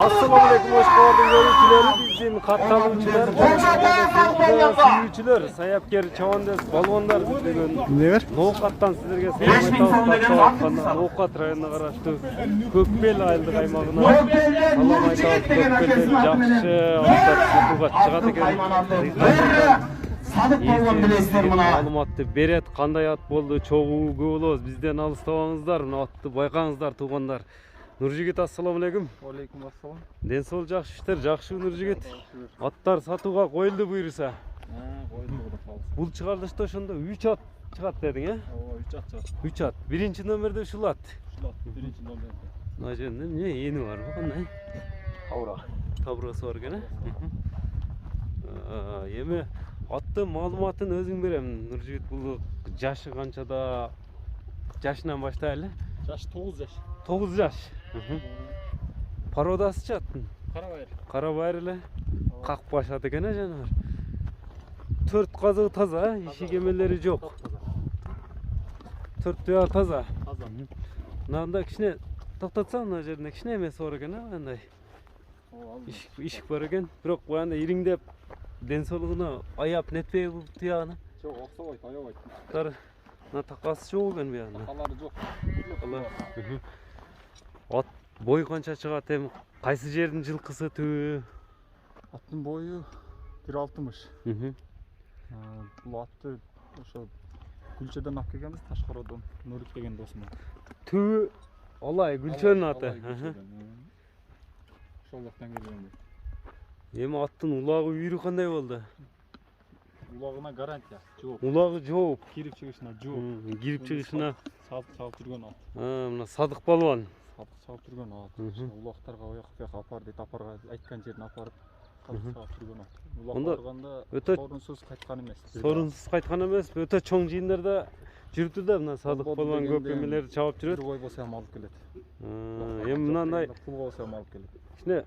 Assalamualaikum, hoş geldiniz görüntüleri bizim katlanıcılar, sürücüler, sayapker, çavandes, balonlar bizden ne var? Noğukat'tan sizlerge selam aytağız. Noğukat rayonuna qarashты Көкбел айылдык аймагына салам айтабыз. Көкбелде жакшы аттар сатууга чыгат экен. Садык билесиздер мына. Маалыматты берет, кандай ат болду, чогуу көп болобуз. Бизден алыстабаңыздар, мына атты байкаңыздар туугандар. Нуржигит, ассаламу алейкум. Алейкум ассалам. Ден сол жакшы иштер, жакшы Нуржигит. Аттар сатууга коюлду буйруса. Коюлду буйруса. Бул чыгарылышта ошондо 3 ат чыгат дедиң, э? Ооба, 3 ат чыгат. 3 ат. Биринчи номерде ушул ат. Ушул ат биринчи номерде. Мына жерде эмне эни барбы, кандай? Тавра. Таврасы бар экен, э? Эми аттын маалыматын өзүң берем. Нуржигит, бул жашы канчада? Жашынан баштайлы? Жашы 9 жаш. 9 жаш. Пародасы аттын? Карабайыр. Карабайыр эле. Какпаш ат экен, жанагы. 4 казыгы таза, ишик эмелери жок. 4 туя таза. Таза. Мында кичине токтотсаң, мына жерде кичине эмеси бар экен, андай. Ооба. Ишик бар экен, бирок анда ириңдеп ден соолугуна аяп нетпей бул туягына. Жок, оксобойт, аябайт. Тар мына такасы жок экен буягында. Такалары жок. Ат бой канча чыгат эми? Кайсы жердин жылкысы түбү? Аттын бою 1.60. Бул атты ошо Гүлчөдөн алып келгенбиз, Ташкородон. Нурик деген досум. Түбү Алай Гүлчөнүн аты. Ошол жактан келгенбиз. Эми аттын улагы үйрү кандай болду? Улагына гарантия жооп. Улагы жооп. Кирип чыгышына жооп. Кирип чыгышына салып жүргөн ат. Мына Садык балбан. Салып жүргөн ат. Улактарга аяк апар дейт, апарга айткан жерине апарып салып жүргөн ат. Улакка барганда сорунсуз кайткан эмес. Сорунсуз кайткан эмес, өтө чоң жыйындарда жүрүптү да, мына Садык балбан көп эмелерди чабып жүрөт. Бир бой болсо ham алып келет. Эми мындай пул болсо ham алып келет. кичине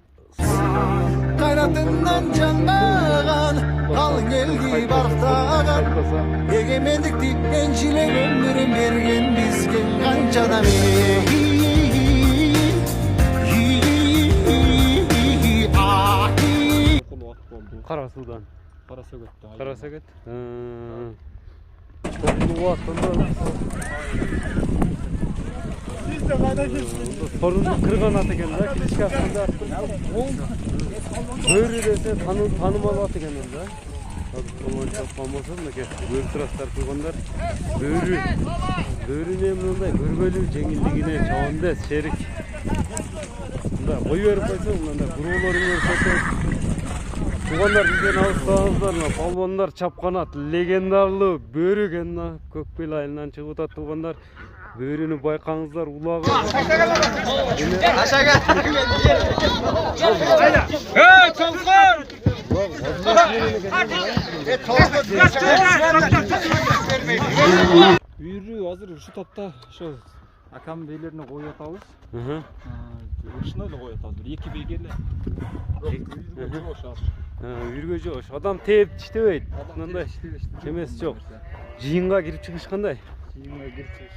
Kayratından canlagan, kalın elgi bardagan. Egemendikti encile ömrüm bergen bizgen kançada Кара суудан. Кара сөгөттө. Кара сөгөт. Чоңдуу аттанда. Sorunu kırgan at eken da, kiliçki aslında böğrü dese tanımalı at eken da. Olan çapmamasa da ki böğrü tıraslar kılganlar böğrü ne bunday görgölü cengilliğine çavandes şerik. Bunda boy verip koysa bunda kuruların görse kılganlar bizden ağızlarınızlar mı? Balbonlar çapkanat, legendarlı böğrü eken da Көкбел айылынан çıkıp atılganlar. Böğrünü bayqаңыздар, улағы. Aşağı Үйрү азыр ушу топто ошо акам бийлерине коюп атабыз. Ушуна эле коюп атабыз. 2 бейге эле. Үйргө жош. Адам тээп иштебейт. Мындай кемеси жок. Жыйынга кирип чыгыш кандай? Жыйынга кирип чыгыш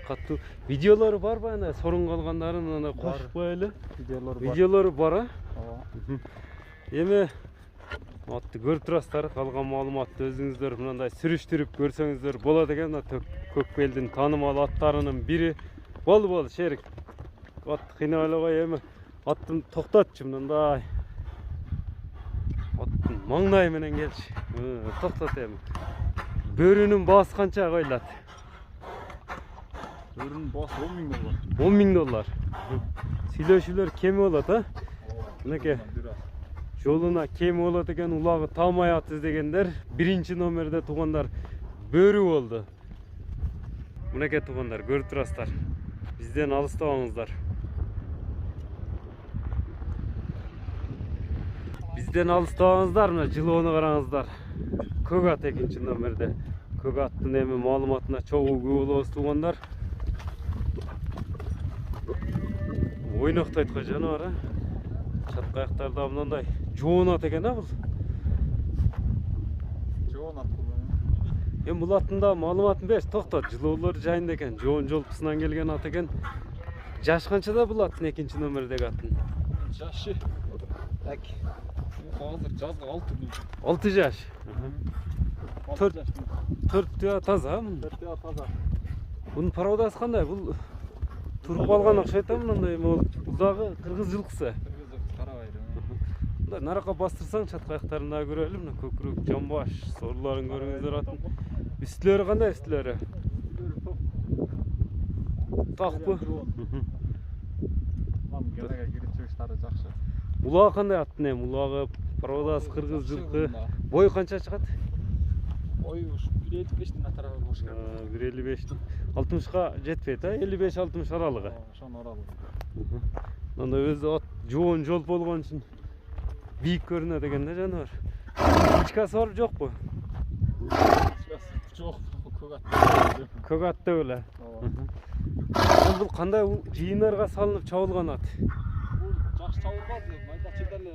катуу. Видеолору барбы ана сорун калгандарын ана кошпой эле? Видеолору бар, а? Ооба. Эми атты көрүп турасыздар, калган маалыматты өзүңүздөр мындай сүрүштүрүп көрсөңүздөр болот экен. Көкбелдин таанымал аттарынын бири. Болду, Шерик. Атты кыйнабай эми аттын токтотчу мындай. Аттын маңнайы менен келчи. Токтот эми. Бөөрүнүн баасы канча коюлат? Бөөрүнүн баасы $10.000. $10.000. Сүйлөшүүлөр кеми болот, а? Мынакей. Жолуна кеми болот экен, улагы талмай ат издегендер. Биринчи номерде туугандар бөөрү болду. Мынакей туугандар, көрүп турасыздар. Бизден алыстабаңыздар. Бизден алыстабаңыздар, мына жылоону караңыздар. Көк ат экинчи номерде. Көк аттын эми маалыматына чогуу көп болобуз туугандар. Ойноктойт го жаныбар, а? Чатка аяктарда мындай жоон ат экен, а бул? Жоон ат бул. Эми бул аттын да маалыматын бериш, токтот. Жылоолор жайында экен, жоон жолпусунан келген ат экен. Жаш канчада бул аттын экинчи номердеги аттын? Жашы. Так. Азыр жазга 6 күн. 6 жаш. 4 жаш. 4 таза мында. 4 таза. Bunun parodası qanday? Bu turib olgan o'xshaydi mындай. Бұл дағы qirg'iz жылқысы. Карабайды. Мында нараққа бастырсаң чатқа аяқтарын да көрелі. Мына көкірек, жамбаш, сорларын көріңіздер атын. Үстілері қандай үстілері? Тақ bu. Мам гелеге киричиштары жакшы. Улағы қандай аттың ем? Улағы parodası qirg'iz жылқы. Бойы қанша шығады? Ой, уж 1.55'tin атарабы болуш керек. 1.55. 60-ға жетпейді, 55-60 аралығы. Ошон аралыгы. Мында өзі ат жоон жол болған үшін биік көрінеді екен да жануар. Ичкасы бар жоқ bu? Жоқ, көк ат. Көк атты өлі. Бұл қандай жиындарға салынып чауылған ат? Бул жакшы чабылбады, майда чедерле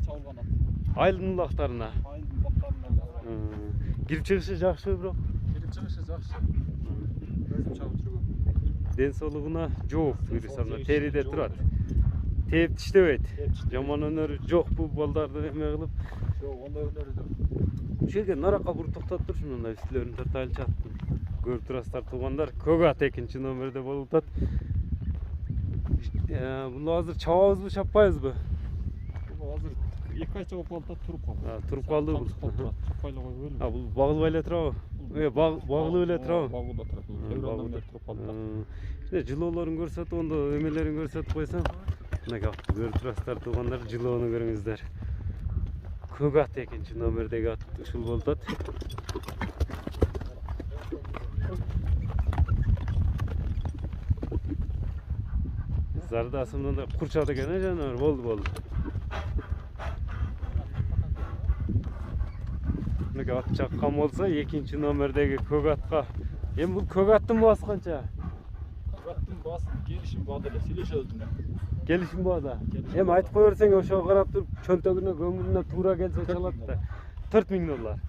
чабылган ат. Айылдың бұлақтарына. Айылдын бактарына. Кирип чыгышы жакшы бирок. Кирип чыгышы жакшы. Өзүм чабып жүргөм. Денсаулыгына жооп буюрса, териде турат. Тээп тиштебейт. Жаман өнөрү жок бул балдарды эме кылып. Жок, ондай өнөрү жок. Ушеге наракка бур токтоп турчу, мындай үстүлөрүн тартайлчат. Көрүп турасыздар туугандар, көк ат 2-чи номерде болуп атат. Бул азыр чабабызбы, чаппайбызбы? Азыр 2 ай чабып калды, туруп калды. Туруп калды бул. Чаппайлы коюп өлүп. Бул багылып эле турабы? Багылып эле турабы? Багылып турат. Февралдан бери туруп калды. Жылоолорун көрсөтүп, ондо эмелерин көрсөтүп койсом, мына көрүп турасыздар туугандар, жылоону көрүңүздөр. Көк ат 2-чи номердеги ат ушул болуп атат. Зардасы мындай курчат экен жануар, болду. Мына ат чаккан болсо 2-чи номердеги көк атка. Эми бул көк аттын баасы канча? Аттын баасы келишим баада эле сүйлөшөбүз мына. Келишим баада. Эми айтып кое берсең, ошого карап туруп, чөнтөгүнө, көңүлүнө туура келсе чалат да. $4000.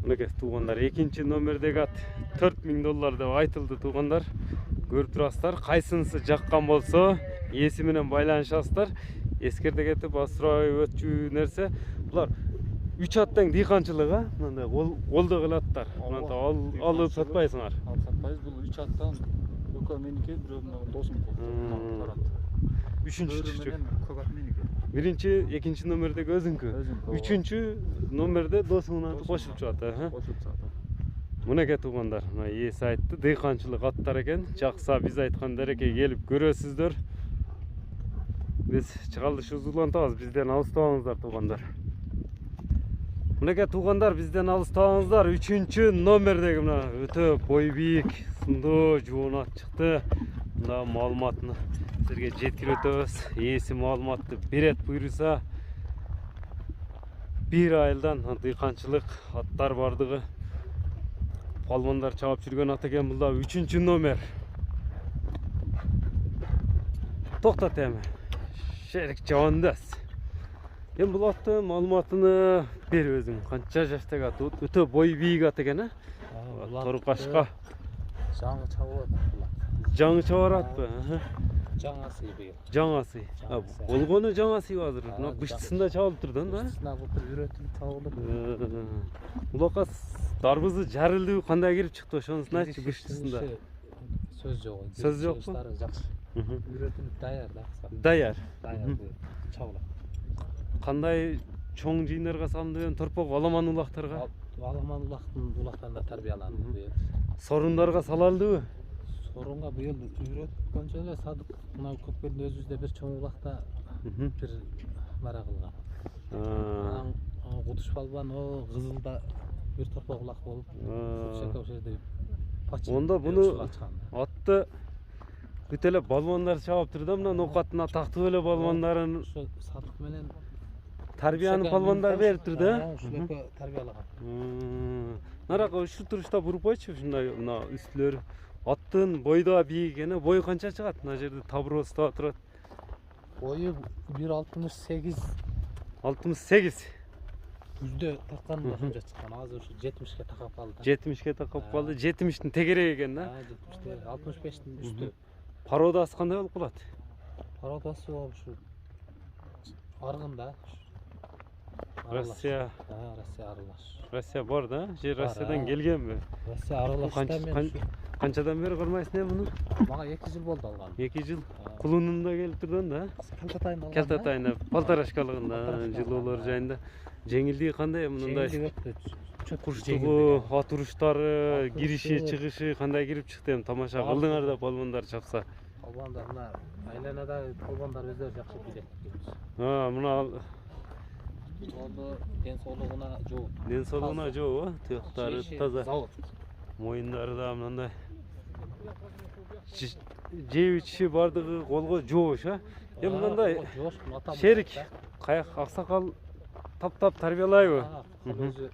Мынакей туугандар, 2-чи номердеги ат $4000 деп айтылды туугандар. Көрүп турасыздар, кайсынысы жаккан болсо, ээси менен байланышасыздар. Эскерте кетип, асырабай өтчү нерсе. Булар 3 аттың дыйканчылыгы, мындай колдо кылаттар. Мындай алып сатпайсыңар. Алып сатпайбыз, бул 3 аттан экөө меники, бирөөнүн досум болду. 3-чү. Көк ат меники. Биринчи, 2-чи номердеги өзүңкү. 3-чү номерде досуңун аты кошулуп чыгат, Кошулуп чыгат. Мынакей туугандар, мына ээси айтты, дыйканчылык аттар экен. Жакса биз айткан дарекке келип көрөсүздөр. Биз чыгарылышыбызды улантабыз, бизден алыстабаңыздар туугандар. Мынакей туугандар, бизден алыстабаңыздар. 3-чү номердеги мына өтө бой бийик, сындуу жоон ат чыкты. Мына маалыматты силерге жеткирөтөбүз. Ээси маалыматты берет буйруса, 1 айылдан дыйканчылык аттар бардыгы. Палвандар чабып жүргөн ат экен, бул да 3-чү номер. Токтот эми. Шерик жабандас. Эми бул аттын маалыматыны бер өзүң. Канча жаштагы ат? Өтө бой бийик ат экен, Торукашка. Жаңы чабылат. Жаңы чабар атпы? Жаңасы бийик. Жаңасы. Болгону жаңасы азыр. Мына кыштысында чабылып турду да? Кыштысында былтыр үйрөтүлүп чабылып. Булакка дарбызы жарылды, кандай кирип чыкты ошонусун айтчы кыштысында. Сөз жок. Сөз жокпу? Жакшы. Үйрөтүлүп даяр да. Даяр. Даяр чабылат. Кандай чоң жыйындарга салынды, торпок аламан улактарга? Аламан улактарында тарбияланды. Сорундарга салалдыбы? Сорунга быйыл үйрөткөнчө эле садык мына көкпелдин өзүбүздө бир чоң улакта бир бара кылган. Кудуш балбан кызылда бир торпок улак болуп, ошол жерде онда буну атты бүт эле балбандар чабып турду, мына ноокаттын атактуу эле балбандарын ошо садык менен тарбияны балбандар берип турду, ушул экөө тарбиялаган. Наракка ушул турушта буруп койчу, ушундай мына үстүлөр аттын бойдо бийик экен, бою канча чыгат? Мына жерде табыроо стап турат. Бою 1.68. 68. Күздө тарткан башынча чыккан. Азыр ушу 70ке такап калды. 70ке такап калды. 70тин тегерек экен да? 70те, 65тин үстү. Пародасы кандай болуп калат? Paradası uшу аргында. Россия Россия аралаш. Россия бар да? Же Россиядан а. келген бе? Россия аралашта мен Канчадан бери кырмайсың эми муну? мага 2 жыл болду алган. 2 жыл. Кулунунда келип турган да? Калтатайында алган. Калтатайында, Полторашкалыгында жылоолор жайында. Жеңилдиги кандай мындай? Курчтугу, ат уруштары, кириши, чыгышы кандай кирип чыкты эми тамаша кылдыңар да балбандар чапса. Балбандар мына айланада балбандар өздөрү жакшы билет. Мына Oldu dен соолугуна жоо. ден соолугуна жоо, туяктары таза. Завод. Моюндары да мындай. Жеп ичиши бардыгы колго жоош, а? Эми мындай шерик, каяк аксакал таптап тарбиялайбы? Өзү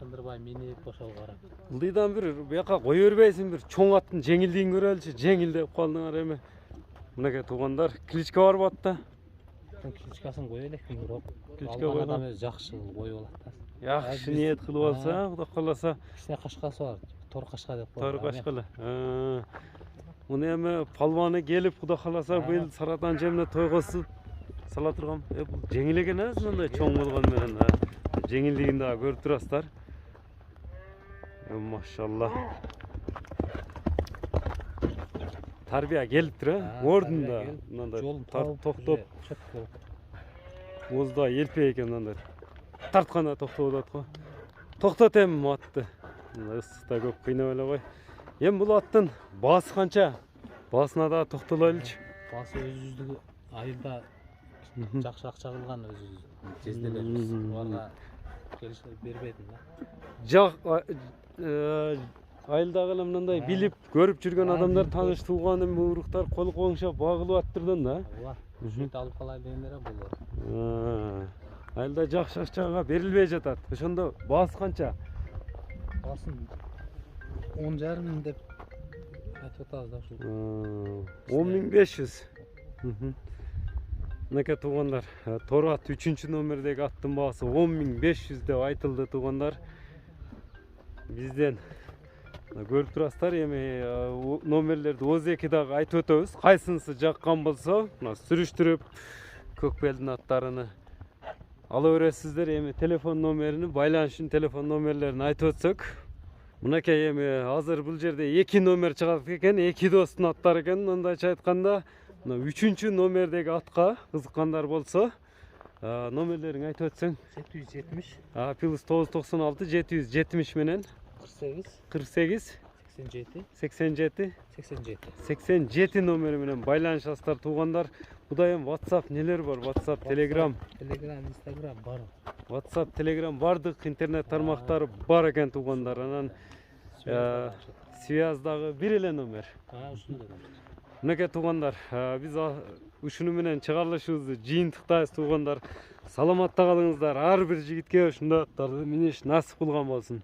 тындырбай минип ошол карап. Ылдыйдан бир бияка кое бербейсиң, бир чоң аттын жеңилдигин көрөлүчү, жеңил деп калдыңар эми. Мынакей туугандар, кличка барбы атта? Кличкасын кое элекмин бирок. Кличка койгон. Адам өзү жакшы кое болот да. Жакшы ниет кылып алса, Кудай кааласа. Кичине кашкасы бар. Тор кашка деп коет. Тор кашкалы. Муну эми палваны келип, Кудай кааласа быйыл Саратан жерине тойгосуп сала турган. Бул жеңил экен а, мындай чоң болгон менен. Жеңилдигин да көрүп турасыздар. Машалла. Тарбия келиптир, ордунда. Мындай токтоп. Озда елпей экен мындай. Тартканда токтоп атат го. Токтот эми атты. Мындай ысыкта көп кыйнап эле кой. Эми бул аттын баасы канча? Баасына да токтолойлучу. Баасы өзүздүгү айылда жакшы акча кылган өзүбүз жезделерибиз. Буга келишип бербедим да. Айылдагы эле мындай билип, көрүп жүргөн адамдар, тааныш тууган эми уруктар кол коңшоп багылып аттырдан да. Ооба. Ушинтип алып калайлы дегендер болду. Айылда жакшы акчага берилбей жатат. Ошондо баасы канча? Баасын 10,5 миң деп айтып атабыз да ушул. 10.500. Мынакей туугандар, Тор ат 3-чү номердеги аттын баасы 10.500 деп айтылды туугандар. Бизден көрүп турасыздар, эми номерлерди ОЗ2 дагы айтып өтөбүз. Кайсынысы жаккан болсо, мына сүрүштүрүп көкбелдин аттарыны ала бересиздер. Эми телефон номерини, байланышын телефон номерлерин айтып өтсөк. Мынакей эми азыр бул жерде 2 номер чыгат экен, 2 достун аттары экен. Мындайча айтканда, мына 3-чү номердеги атка кызыккандар болсо, номерлерин айтып өтсөң. 770. Плюс 996 770 менен 48 87 номери менен байланышасыздар туугандар. Буда эми WhatsApp нелер бар? WhatsApp, Telegram, Instagram бар. WhatsApp, Telegram бардык интернет тармактары бар экен туугандар. Анан связдагы бир эле номер. Ушундай. Мынакей туугандар, биз ушуну менен чыгарылышыбызды жыйынтыктайбыз туугандар. Саламатта калыңыздар. Ар бир жигитке ушундай аттарды миниш насип кылган болсун.